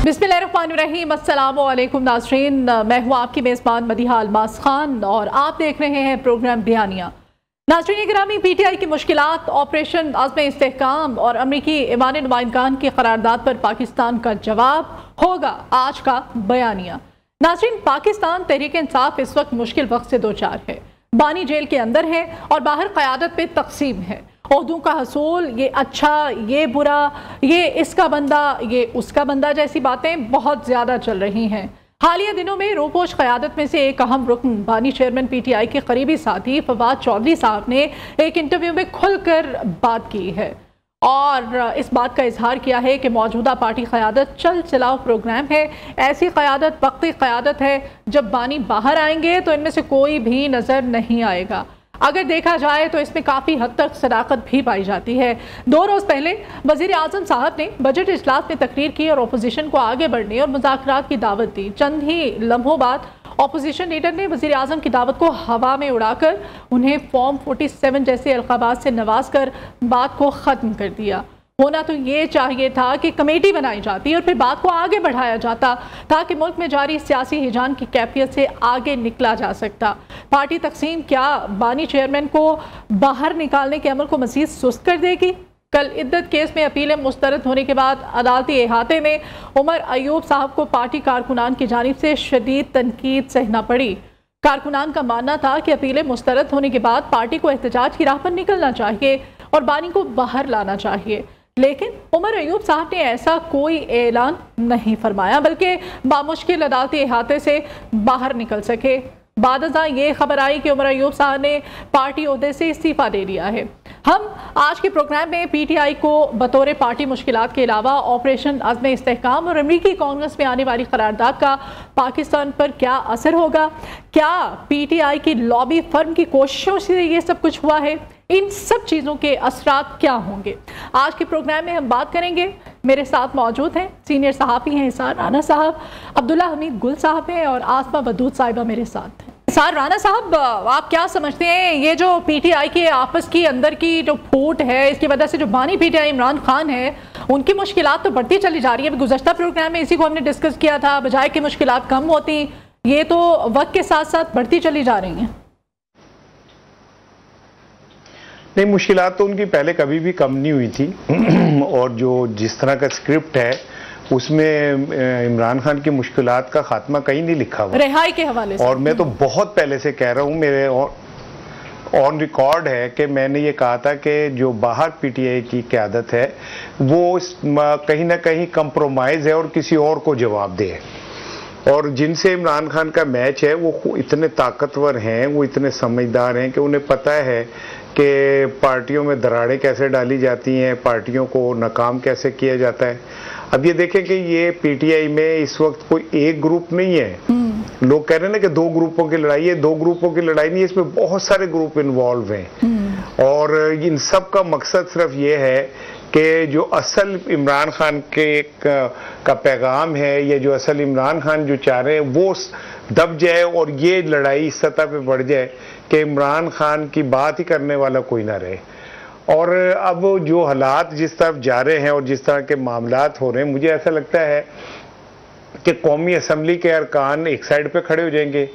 बिस्मिल्लाहिर्रहमानिर्रहीम, अस्सलामु अलैकुम नाज़रीन। मैं हूँ आपकी मेज़बान मदीहा अलमास खान और आप देख रहे हैं प्रोग्राम बयानिया। नाज़रीन गिरामी, पीटीआई की मुश्किलात, ऑपरेशन आज़म इस्तेहकाम और अमरीकी ईवान नुमाइंदगान की करारदाद पर पाकिस्तान का जवाब होगा आज का बयानिया। नाज़रीन, पाकिस्तान तहरीक इंसाफ इस वक्त मुश्किल वक्त से दो चार है। बानी जेल के अंदर है और बाहर क़यादत पे तकसीम है। ओहदों का हसूल, ये अच्छा, ये बुरा, ये इसका बंदा, ये उसका बंदा जैसी बातें बहुत ज़्यादा चल रही हैं। हालिया दिनों में रूपोश क़यादत में से एक अहम रुकन बानी चेयरमैन पीटीआई के करीबी साथी फवाद चौधरी साहब ने एक इंटरव्यू में खुलकर बात की है और इस बात का इजहार किया है कि मौजूदा पार्टी क़यादत चल चलाओ प्रोग्राम है। ऐसी क़यादत वक्ती क़यादत है, जब बानी बाहर आएंगे तो इनमें से कोई भी नज़र नहीं आएगा। अगर देखा जाए तो इसमें काफ़ी हद तक सदाकत भी पाई जाती है। 2 रोज़ पहले वज़ीर आज़म साहब ने बजट इजलास में तकरीर की और अपोजिशन को आगे बढ़ने और मुज़ाकरात की दावत दी। चंद ही लम्हों बाद अपोजिशन लीडर ने वज़ीर आज़म की दावत को हवा में उड़ाकर उन्हें फॉर्म 47 जैसे अलक़ाबात से नवाज कर बात को ख़त्म कर दिया। होना तो ये चाहिए था कि कमेटी बनाई जाती और फिर बात को आगे बढ़ाया जाता ताकि मुल्क में जारी सियासी हिजान की कैफियत से आगे निकला जा सकता। पार्टी तकसीम क्या बानी चेयरमैन को बाहर निकालने के अमल को मज़ीद सुस्त कर देगी? कल इद्दत केस में अपीलें मुस्तरद होने के बाद अदालती इहाते में उमर अयूब साहब को पार्टी कारकुनान की जानिब से शदीद तनकीद सहना पड़ी। कारकुनान का मानना था कि अपीलें मुस्तरद होने के बाद पार्टी को एहतजाज की राह पर निकलना चाहिए और बानी को बाहर लाना चाहिए, लेकिन उमर अयूब साहब ने ऐसा कोई ऐलान नहीं फरमाया, बल्कि बामुश्किल अदालती इहाते से बाहर निकल सके। बादज़ा ये खबर आई कि उमर अयूब साहब ने पार्टी ओहदे से इस्तीफ़ा दे दिया है। हम आज के प्रोग्राम में पीटीआई को बतौर पार्टी मुश्किलात के अलावा ऑपरेशन आज़म इस्तेहकाम और अमरीकी कांग्रेस में आने वाली करारदाद का पाकिस्तान पर क्या असर होगा, क्या पीटीआई की लॉबी फर्म की कोशिशों से ये सब कुछ हुआ है, इन सब चीज़ों के असरात क्या होंगे, आज के प्रोग्राम में हम बात करेंगे। मेरे साथ मौजूद हैं सीनियर सहाफ़ी हैं इसार राना साहब, अब्दुल्ला हमीद गुल साहब हैं और आसमा वदूद साहिबा मेरे साथ हैं। इसार राना साहब, आप क्या समझते हैं ये जो पीटीआई के आपस की अंदर की जो फूट है, इसकी वजह से जो बानी पीटीआई इमरान खान है उनकी मुश्किलात तो बढ़ती चली जा रही है। गुज़श्ता प्रोग्राम में इसी को हमने डिस्कस किया था, बजाय कि मुश्किलात कम होती, ये तो वक्त के साथ साथ बढ़ती चली जा रही हैं। नहीं, मुश्किलात तो उनकी पहले कभी भी कम नहीं हुई थी और जो जिस तरह का स्क्रिप्ट है उसमें इमरान खान की मुश्किलात का खात्मा कहीं नहीं लिखा हुआ रिहाई के हवाले से। और मैं तो बहुत पहले से कह रहा हूँ, मेरे ऑन रिकॉर्ड है कि मैंने ये कहा था कि जो बाहर पीटीआई की क़यादत है वो कहीं ना कहीं कंप्रोमाइज़ है और किसी और को जवाब दे, और जिनसे इमरान खान का मैच है वो इतने ताकतवर हैं, वो इतने समझदार हैं कि उन्हें पता है कि पार्टियों में दरारें कैसे डाली जाती हैं, पार्टियों को नाकाम कैसे किया जाता है। अब ये देखें कि ये पीटीआई में इस वक्त कोई एक ग्रुप नहीं है। लोग कह रहे हैं ना कि 2 ग्रुपों की लड़ाई है, 2 ग्रुपों की लड़ाई नहीं है, इसमें बहुत सारे ग्रुप इन्वॉल्व हैं और इन सब का मकसद सिर्फ ये है कि जो असल इमरान खान का पैगाम है या जो असल इमरान खान जो चाह रहे हैं वो दब जाए और ये लड़ाई इस सतह पे बढ़ जाए कि इमरान खान की बात ही करने वाला कोई ना रहे। और अब जो हालात जिस तरफ जा रहे हैं और जिस तरह के मामलात हो रहे हैं, मुझे ऐसा लगता है कि कौमी असम्बली के अरकान एक साइड पे खड़े हो जाएंगे,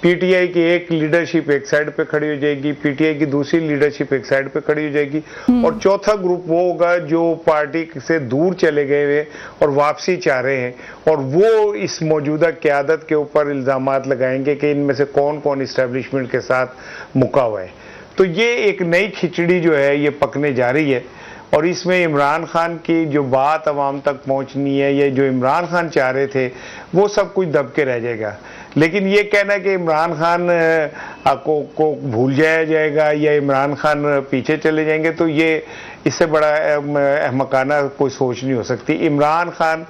पीटीआई की एक लीडरशिप एक साइड पे खड़ी हो जाएगी, पीटीआई की दूसरी लीडरशिप एक साइड पे खड़ी हो जाएगी और चौथा ग्रुप वो होगा जो पार्टी से दूर चले गए हुए और वापसी चाह रहे हैं और वो इस मौजूदा क़यादत के ऊपर इल्ज़ामात लगाएंगे कि इनमें से कौन कौन इस्टेब्लिशमेंट के साथ मुका हुआ है। तो ये एक नई खिचड़ी जो है ये पकने जा रही है और इसमें इमरान खान की जो बात अवाम तक पहुंचनी है, ये जो इमरान खान चाह रहे थे वो सब कुछ दब के रह जाएगा। लेकिन ये कहना कि इमरान खान को भूल जाया जाएगा या इमरान खान पीछे चले जाएंगे, तो ये इससे बड़ा अहमकाना कोई सोच नहीं हो सकती। इमरान खान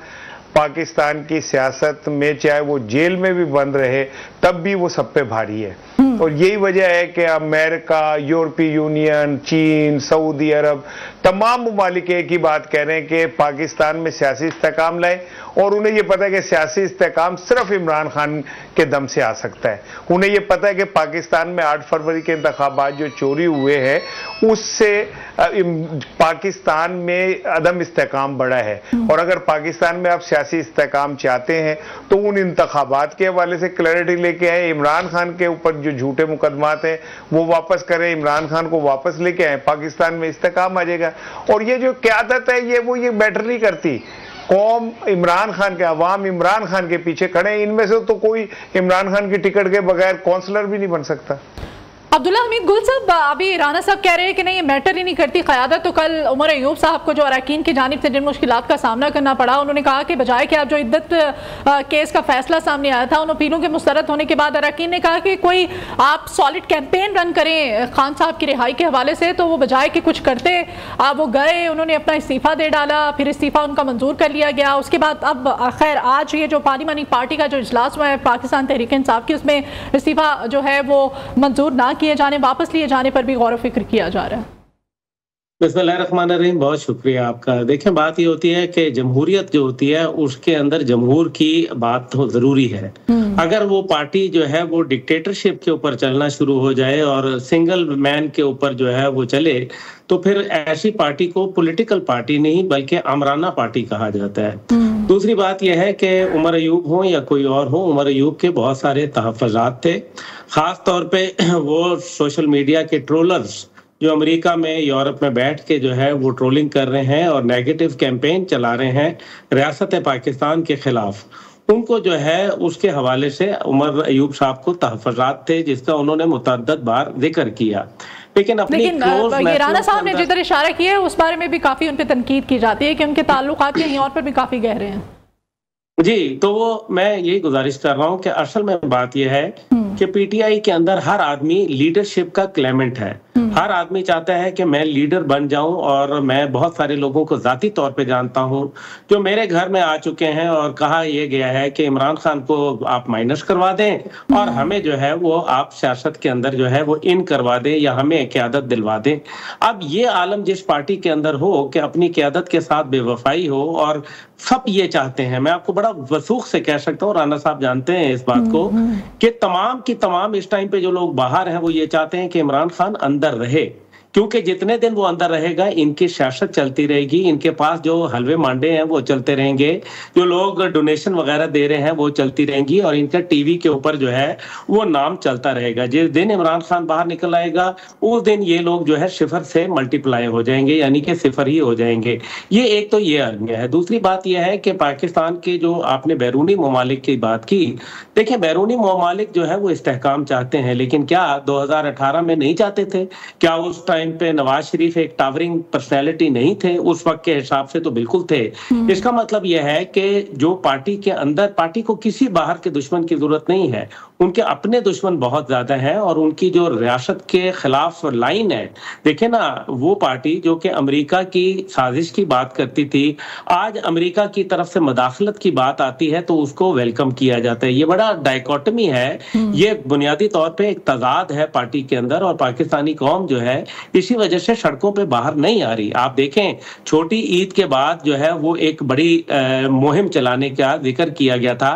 पाकिस्तान की सियासत में चाहे वो जेल में भी बंद रहे तब भी वो सब पे भारी है और यही वजह है कि अमेरिका, यूरोपीय यूनियन, चीन, सऊदी अरब तमाम मुमालिक एक ही बात कह रहे हैं कि पाकिस्तान में सियासी इस्तेहकाम लाए, और उन्हें यह पता है कि सियासी इस्तेहकाम सिर्फ इमरान खान के दम से आ सकता है। उन्हें यह पता है कि पाकिस्तान में 8 फरवरी के इंतखाबात जो चोरी हुए हैं उससे पाकिस्तान में अदम इस्तेहकाम बढ़ा है, और अगर पाकिस्तान में आप सियासी इस्तेहकाम चाहते हैं तो उन इंतखाबात के हवाले से क्लैरिटी लेके आए, इमरान खान के ऊपर जो झूठे मुकदमात हैं वो वापस करें, इमरान खान को वापस लेके आए, पाकिस्तान में इस्तेहकाम आ जाएगा। और ये जो क़यादत है ये मैटर नहीं करती। कौम इमरान खान के, अवाम इमरान खान के पीछे खड़े हैं। इनमें से तो कोई इमरान खान की टिकट के बगैर काउंसलर भी नहीं बन सकता। अब्दुल्ला हमीद गुल साहब, अभी राना साहब कह रहे हैं कि नहीं ये मैटर ही नहीं करती क़यादत। तो कल उमर अयूब साहब को जो अरकान की जानिब से जिन मुश्किलात का सामना करना पड़ा, उन्होंने कहा कि बजाय कि आप जो इद्दत केस का फैसला सामने आया था उन अपीलों के मुस्तरद होने के बाद अरकान ने कहा कि कोई आप सॉलिड कैंपेन रन करें खान साहब की रिहाई के हवाले से, तो वो बजाय कि कुछ करते वो गए, उन्होंने अपना इस्तीफ़ा दे डाला, फिर इस्तीफ़ा उनका मंजूर कर लिया गया। उसके बाद अब खैर आज ये जो पार्लिमानी पार्टी का जो इजलास हुआ है पाकिस्तान तहरीक इंसाफ की, उसमें इस्तीफ़ा जो है वो मंजूर ना किए जाने, वापस लिए जाने पर भी गौर फिक्र किया जा रहा है। बिस्मिल्लाहिर्रहमानिर्रहीम, बहुत शुक्रिया आपका। देखें, बात ये होती है कि जमहूरियत जो होती है उसके अंदर जमहूर की बात तो जरूरी है। अगर वो पार्टी जो है वो डिक्टेटरशिप के ऊपर चलना शुरू हो जाए और सिंगल मैन के ऊपर जो है वो चले, तो फिर ऐसी पार्टी को पॉलिटिकल पार्टी नहीं बल्कि आमराना पार्टी कहा जाता है। दूसरी बात यह है कि उमर अयूब हो या कोई और हो, उमर अयूब के बहुत सारे तहफ़्फ़ुज़ात थे। खास तौर पे वो सोशल मीडिया के ट्रोलर्स जो अमेरिका में, यूरोप में बैठ के जो है वो ट्रोलिंग कर रहे हैं और नेगेटिव कैंपेन चला रहे हैं रियासत पाकिस्तान के खिलाफ, उनको जो है उसके हवाले से उमर अयूब साहब को तहफ़्फ़ुज़ात थे जिसका उन्होंने मुतअद्दिद बार जिक्र किया। लेकिन ये राना साहब ने जिधर इशारा किया है उस बारे में भी काफी उन पे तनकीद की जाती है कि उनके ताल्लुकात कहीं और पर भी काफी गहरे हैं। जी, तो वो मैं यही गुजारिश कर रहा हूँ कि असल में बात यह है कि पीटीआई के अंदर हर आदमी लीडरशिप का क्लेमेंट है। हर आदमी चाहता है कि मैं लीडर बन जाऊं, और मैं बहुत सारे लोगों को जाती तौर पे जानता हूं जो मेरे घर में आ चुके हैं और कहा यह गया है कि इमरान खान को आप माइनस करवा दें और हमें जो है वो आप सियासत के अंदर जो है वो इन करवा दें या हमें क़यादत दिलवा दें। अब ये आलम जिस पार्टी के अंदर हो कि अपनी क़यादत के साथ बेवफाई हो, और सब ये चाहते हैं, मैं आपको बड़ा वसूख से कह सकता हूँ, राना साहब जानते हैं इस बात को, कि तमाम की तमाम इस टाइम पे जो लोग बाहर हैं वो ये चाहते हैं कि इमरान खान अंदर रहे, क्योंकि जितने दिन वो अंदर रहेगा इनकी सियासत चलती रहेगी, इनके पास जो हलवे मांडे हैं वो चलते रहेंगे, जो लोग डोनेशन वगैरह दे रहे हैं वो चलती रहेंगी, और इनका टीवी के ऊपर जो है वो नाम चलता रहेगा। जिस दिन इमरान खान बाहर निकल आएगा उस दिन ये लोग जो है सिफर से मल्टीप्लाई हो जाएंगे, यानी कि सिफर ही हो जाएंगे। ये एक तो ये अलमिया है। दूसरी बात यह है कि पाकिस्तान के जो आपने बैरूनी ममालिक की बात की, देखिए बैरूनी ममालिक जो है वो इस्तेहकाम चाहते हैं, लेकिन क्या 2018 में नहीं चाहते थे? क्या उस टाइम पे नवाज शरीफ एक टावरिंग पर्सनैलिटी नहीं थे? उस वक्त के हिसाब से तो बिल्कुल थे। इसका मतलब यह है कि जो पार्टी के अंदर, पार्टी को किसी बाहर के दुश्मन की जरूरत नहीं है, उनके अपने दुश्मन बहुत ज्यादा हैं, और उनकी जो रियासत के खिलाफ लाइन है, देखे ना, वो पार्टी जो कि अमेरिका की साजिश की बात करती थी, आज अमेरिका की तरफ से मदाखलत की बात आती है तो उसको वेलकम किया जाता है। ये बड़ा डायकोटमी है, ये बुनियादी तौर पे एक तजाद है पार्टी के अंदर, और पाकिस्तानी कौम जो है इसी वजह से सड़कों पे बाहर नहीं आ रही। आप देखें, छोटी ईद के बाद जो है वो एक बड़ी मुहिम चलाने का जिक्र किया गया था।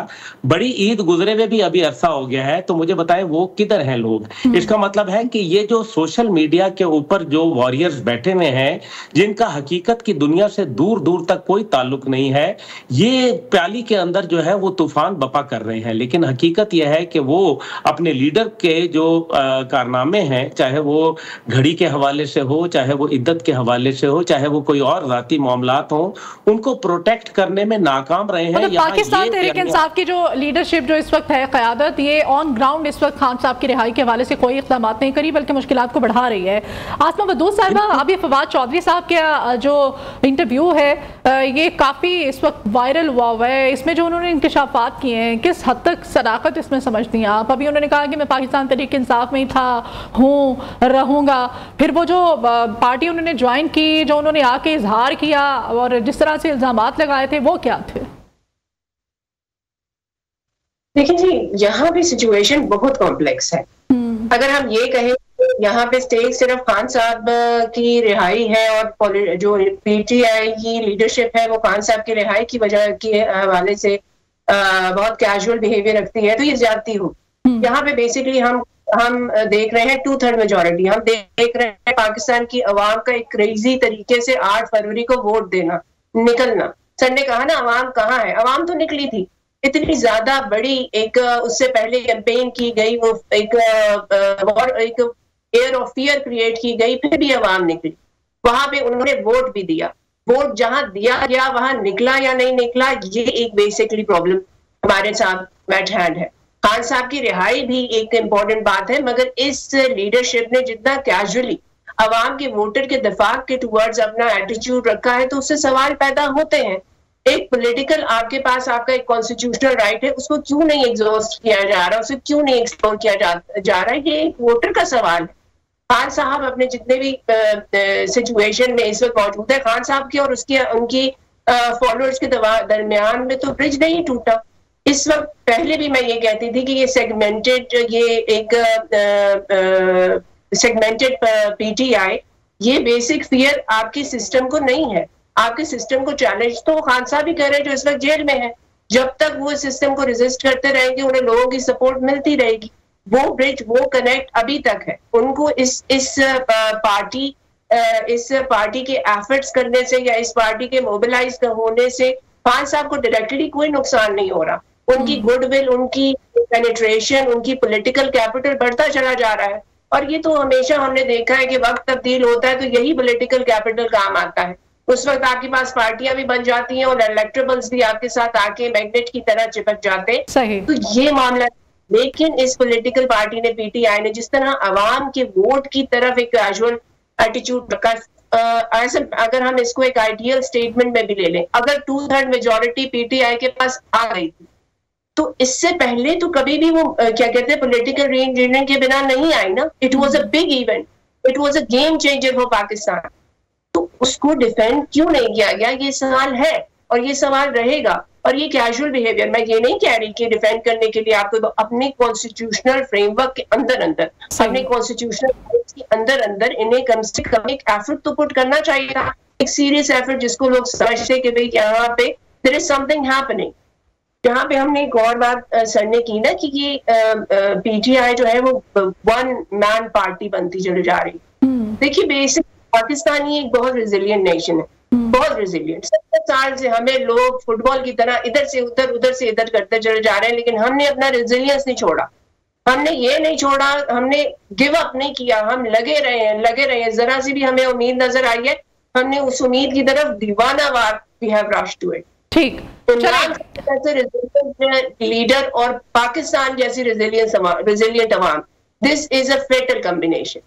बड़ी ईद गुजरे हुए भी अभी अरसा हो गया है, तो मुझे बताएं वो किधर हैं लोग? इसका मतलब है कि ये जो सोशल मीडिया के ऊपर जो वॉरियर्स बैठे हुए हैं, जिनका हकीकत की दुनिया से दूर दूर तक कोई ताल्लुक नहीं है, ये प्याली के अंदर जो है वो तूफान बपा कर रहे हैं। लेकिन हकीकत यह है कि वो अपने लीडर के जो कारनामे हैं, चाहे वो घड़ी के हवाले से हो, चाहे वो इद्दत के हवाले से हो, चाहे वो कोई और जाती मामलात हो, उनको प्रोटेक्ट करने में नाकाम रहे हैं। मतलब पाकिस्तान तहरीक इंसाफ की जो लीडरशिप जो इस वक्त है, क़यादत, ये ऑन ग्राउंड इस वक्त खान साहब की रिहाई के हवाले से कोई इक़दाम नहीं करी, बल्कि मुश्किलात को बढ़ा रही है। आसमा बदूस साहिबा, अभी फवाद चौधरी साहब का जो इंटरव्यू है ये काफ़ी इस वक्त वायरल हुआ है। इसमें जो उन्होंने इंकशाफात किए हैं, किस हद तक सदाकत इसमें समझती हैं आप? अभी उन्होंने कहा कि मैं पाकिस्तान तहरीक इंसाफ में ही था, हूँ, रहूँगा। फिर वो जो पार्टी उन्होंने ज्वाइन की, जो उन्होंने आके इजहार किया और जिस तरह से इल्जामात लगाए थे, वो क्या थे? देखिए जी, यहाँ भी सिचुएशन बहुत कॉम्प्लेक्स है। अगर हम ये कहें यहाँ पे स्टेक सिर्फ खान साहब की रिहाई है और जो पीटीआई की लीडरशिप है वो खान साहब की रिहाई की वजह के हवाले से बहुत कैजुअल बिहेवियर रखती है, तो ये ज्यादती हो। यहाँ पे बेसिकली हम देख रहे हैं 2/3 मेजोरिटी, हम देख रहे हैं पाकिस्तान की अवाम का एक क्रेजी तरीके से 8 फरवरी को वोट देना, निकलना। सर ने कहा ना अवाम कहाँ है, अवाम तो निकली थी, इतनी ज्यादा बड़ी एक उससे पहले कैंपेन की गई, वो एक एयर ऑफ फियर क्रिएट की गई, फिर भी अवाम निकली। वहां पे उन्होंने वोट भी दिया, वोट जहां दिया गया वहां निकला या नहीं निकला, ये एक बेसिकली प्रॉब्लम हमारे साथ एट हैंड है। खान साहब की रिहाई भी एक इम्पोर्टेंट बात है, मगर इस लीडरशिप ने जितना कैजुअली अवाम के वोटर के दफा के टुवर्ड्स अपना एटीट्यूड रखा है, तो उससे सवाल पैदा होते हैं। एक पॉलिटिकल आपके पास आपका एक कॉन्स्टिट्यूशनल राइट है, उसको क्यों नहीं एग्जॉस्ट किया जा रहा, उसे क्यों नहीं एक्सप्लोर किया जा रहा है, ये एक वोटर का सवाल है। खान साहब अपने जितने भी सिचुएशन में इस वक्त मौजूद है, खान साहब की और उनकी फॉलोअर्स के दरमियान में तो ब्रिज नहीं टूटा। इस वक्त पहले भी मैं ये कहती थी कि ये सेगमेंटेड पीटीआई, ये बेसिक फियर आपके सिस्टम को नहीं है। आपके सिस्टम को चैलेंज तो खान साहब ही कर रहे हैं जो इस वक्त जेल में है। जब तक वो सिस्टम को रेजिस्ट करते रहेंगे, उन्हें लोगों की सपोर्ट मिलती रहेगी। वो ब्रिज, वो कनेक्ट अभी तक है। उनको इस पार्टी के एफर्ट्स करने से या इस पार्टी के मोबिलाइज होने से खान साहब को डायरेक्टली कोई नुकसान नहीं हो रहा। उनकी गुडविल, उनकी पेनिट्रेशन, उनकी पॉलिटिकल कैपिटल बढ़ता चला जा रहा है। और ये तो हमेशा हमने देखा है कि वक्त तब्दील होता है तो यही पॉलिटिकल कैपिटल काम आता है। उस वक्त आपके पास पार्टियां भी बन जाती हैं और इलेक्टेबल्स भी आपके साथ आके मैग्नेट की तरह चिपक जाते हैं। सही। तो ये मामला, लेकिन इस पॉलिटिकल पार्टी ने, पीटीआई ने, जिस तरह अवाम के वोट की तरफ एक कैजुअल एटीट्यूड रखा, अगर हम इसको एक आइडियल स्टेटमेंट में भी ले लें, अगर 2/3 मेजोरिटी पीटीआई के पास आ गई थी, तो इससे पहले तो कभी भी वो क्या कहते हैं पॉलिटिकल रीइंजीनियरिंग के बिना नहीं आई ना। It was a big event, it was a game changer for Pakistan. तो उसको डिफेंड क्यों नहीं किया गया, ये सवाल है और ये सवाल रहेगा। और ये कैजुअल बिहेवियर, मैं ये नहीं कह रही कि डिफेंड करने के लिए आपको अपने कॉन्स्टिट्यूशनल फ्रेमवर्क के अंदर अपने कॉन्स्टिट्यूशनल के अंदर इन्हें कम से कम एक एफर्ट तो पुट करना चाहिए था, एक सीरियस एफर्ट जिसको लोग समझते कि भाई यहाँ पे देयर इज समथिंग हैपनिंग। यहाँ पे हमने एक और बात सर ने की ना कि ये पीटीआई जो है वो वन मैन पार्टी बनती चली जा रही। देखिए बेसिक पाकिस्तानी एक बहुत रेजिलियंट नेशन है, बहुत रेजिलियंट। 70 साल से हमें लोग फुटबॉल की तरह इधर से उधर करते चले जा रहे हैं, लेकिन हमने अपना रेजिलियंस नहीं छोड़ा, हमने ये नहीं छोड़ा, हमने गिव अप नहीं किया, हम लगे रहे हैं। जरा सी भी हमें उम्मीद नजर आई है, हमने उस उम्मीद की तरफ दीवानावार we have rushed to it. ठीक, इमरान खान जैसे रेजिलियंट लीडर और पाकिस्तान जैसी रेजिलियंट अवाम, this is a fatal combination.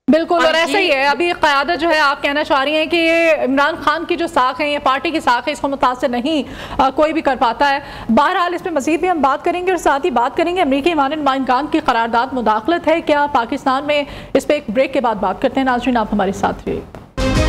बिल्कुल, और ऐसा ही है। अभी क़यादत जो है, आप कहना चाह रही हैं कि ये इमरान खान की जो साख है, ये पार्टी की साख है, इसको मुतासर नहीं कोई भी कर पाता है। बहरहाल इस पर मज़ीद भी हम बात करेंगे और साथ ही बात करेंगे अमरीकी ईमान की करारदाद मुदाखलत है क्या पाकिस्तान में, इस पर एक ब्रेक के बाद बात करते हैं। नाज़रीन, आप हमारे साथ रहिए।